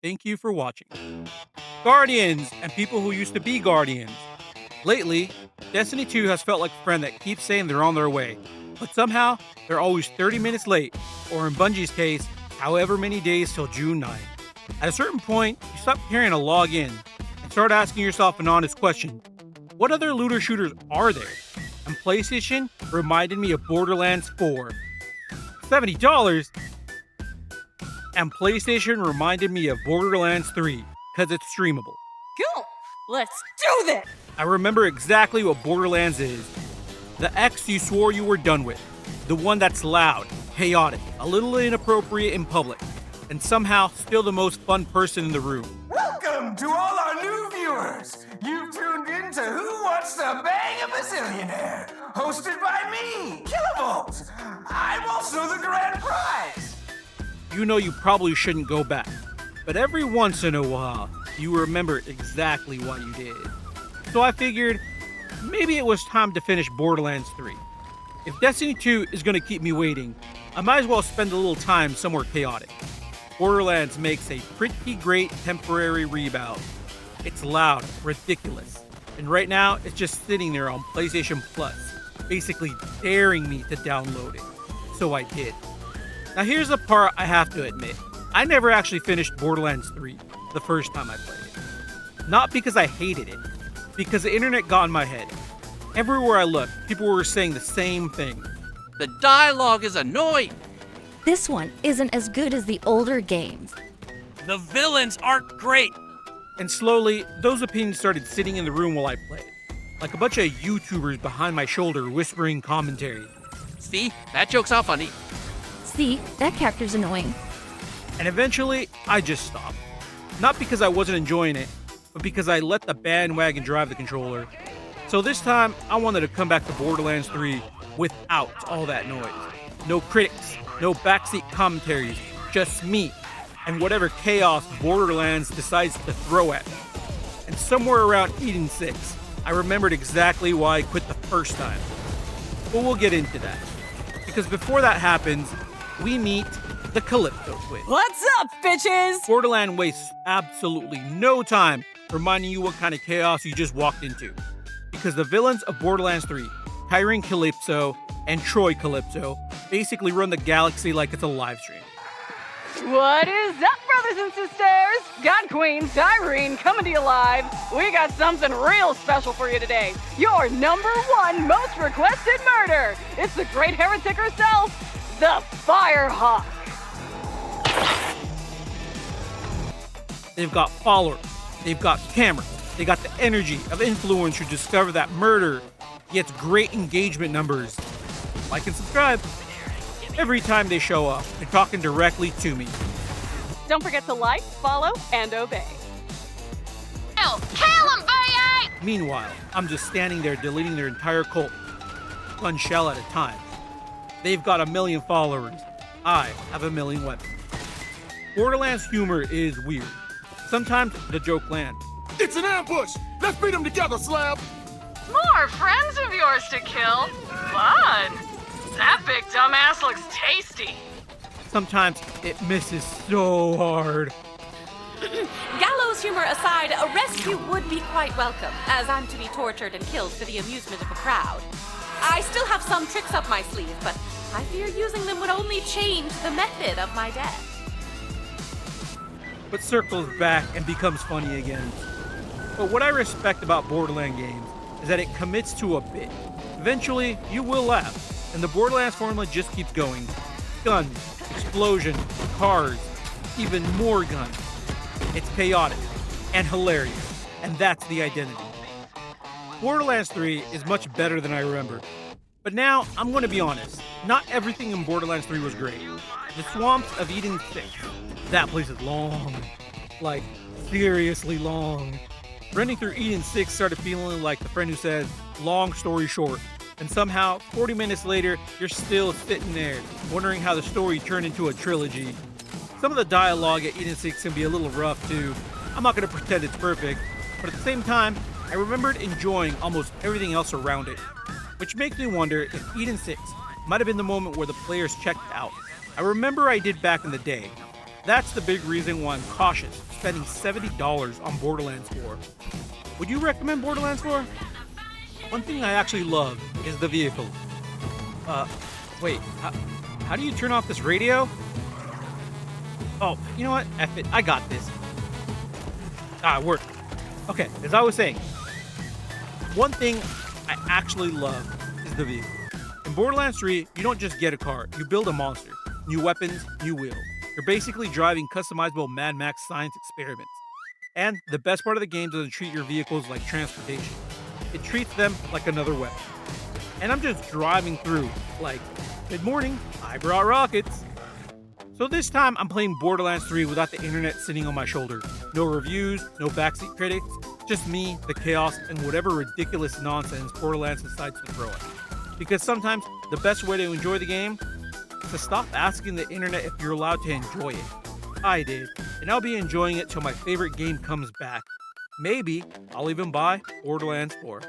Thank you for watching. Guardians and people who used to be Guardians. Lately, Destiny 2 has felt like a friend that keeps saying they're on their way, but somehow they're always 30 minutes late, or in Bungie's case, however many days till June 9th. At a certain point, you stop caring to log in and start asking yourself an honest question: what other looter shooters are there? And PlayStation reminded me of Borderlands 4. $70? And PlayStation reminded me of Borderlands 3, because it's streamable. Cool. Let's do this. I remember exactly what Borderlands is. The X you swore you were done with. The one that's loud, chaotic, a little inappropriate in public, and somehow still the most fun person in the room. Welcome to all our new viewers. You've tuned in to Who Wants to Bang a Bazillionaire, hosted by me, Kilovolt. I'm also the grand prize. You know you probably shouldn't go back, but every once in a while, you remember exactly what you did. So I figured maybe it was time to finish Borderlands 3. If Destiny 2 is going to keep me waiting, I might as well spend a little time somewhere chaotic. Borderlands makes a pretty great temporary rebound. It's loud, ridiculous, and right now it's just sitting there on PlayStation Plus, basically daring me to download it. So I did. Now here's the part I have to admit. I never actually finished Borderlands 3 the first time I played it. Not because I hated it, because the internet got in my head. Everywhere I looked, people were saying the same thing. The dialogue is annoying. This one isn't as good as the older games. The villains aren't great. And slowly, those opinions started sitting in the room while I played. Like a bunch of YouTubers behind my shoulder whispering commentary. See, that joke's not funny. See, that character's annoying. And eventually, I just stopped. Not because I wasn't enjoying it, but because I let the bandwagon drive the controller. So this time, I wanted to come back to Borderlands 3 without all that noise. No critics, no backseat commentaries, just me, and whatever chaos Borderlands decides to throw at me. And somewhere around Eden 6, I remembered exactly why I quit the first time. But we'll get into that. Because before that happens, we meet the Calypso twins. What's up, bitches? Borderland wastes absolutely no time reminding you what kind of chaos you just walked into. Because the villains of Borderlands 3, Tyrene Calypso and Troy Calypso, basically run the galaxy like it's a live stream. What is up, brothers and sisters? God Queen, Tyrene, coming to you live. We got something real special for you today. Your #1 most requested murder. It's the great heretic herself, the Firehawk. They've got followers, they've got cameras, they got the energy of influence to discover that murder gets great engagement numbers. Like and subscribe. Every time they show up, they're talking directly to me. Don't forget to like, follow, and obey. Kill him, baby! Meanwhile, I'm just standing there deleting their entire cult, one shell at a time. They've got 1 million followers. I have 1 million weapons. Borderlands humor is weird. Sometimes the joke lands. It's an ambush! Let's beat them together, Slab! More friends of yours to kill? Fun! That big dumbass looks tasty. Sometimes it misses so hard. Gallows humor aside, a rescue would be quite welcome, as I'm to be tortured and killed for the amusement of the crowd. I still have some tricks up my sleeve, but I fear using them would only change the method of my death. But circles back and becomes funny again. But what I respect about Borderland games is that it commits to a bit. Eventually, you will laugh, and the Borderlands formula just keeps going. Guns, explosions, cars, even more guns. It's chaotic and hilarious, and that's the identity. Borderlands 3 is much better than I remember. But now, I'm going to be honest, not everything in Borderlands 3 was great. The swamps of Eden 6, that place is long. Like, seriously long. Running through Eden 6 started feeling like the friend who says, long story short. And somehow, 40 minutes later, you're still sitting there, wondering how the story turned into a trilogy. Some of the dialogue at Eden 6 can be a little rough too. I'm not going to pretend it's perfect, but at the same time, I remembered enjoying almost everything else around it. Which makes me wonder if Eden 6 might have been the moment where the players checked out. I remember I did back in the day. That's the big reason why I'm cautious spending $70 on Borderlands 4. Would you recommend Borderlands 4? One thing I actually love is the vehicle. Wait, how do you turn off this radio? Oh, you know what? F it, I got this. It worked. Okay, as I was saying, one thing I actually love is the vehicle. In Borderlands 3, you don't just get a car, you build a monster. New weapons, new wheels. You're basically driving customizable Mad Max science experiments. And the best part of the game doesn't treat your vehicles like transportation. It treats them like another weapon. And I'm just driving through, like, good morning, I brought rockets. So this time I'm playing Borderlands 3 without the internet sitting on my shoulder. No reviews, no backseat critics, just me, the chaos, and whatever ridiculous nonsense Borderlands decides to throw at me. Because sometimes the best way to enjoy the game is to stop asking the internet if you're allowed to enjoy it. I did, and I'll be enjoying it till my favorite game comes back. Maybe I'll even buy Borderlands 4.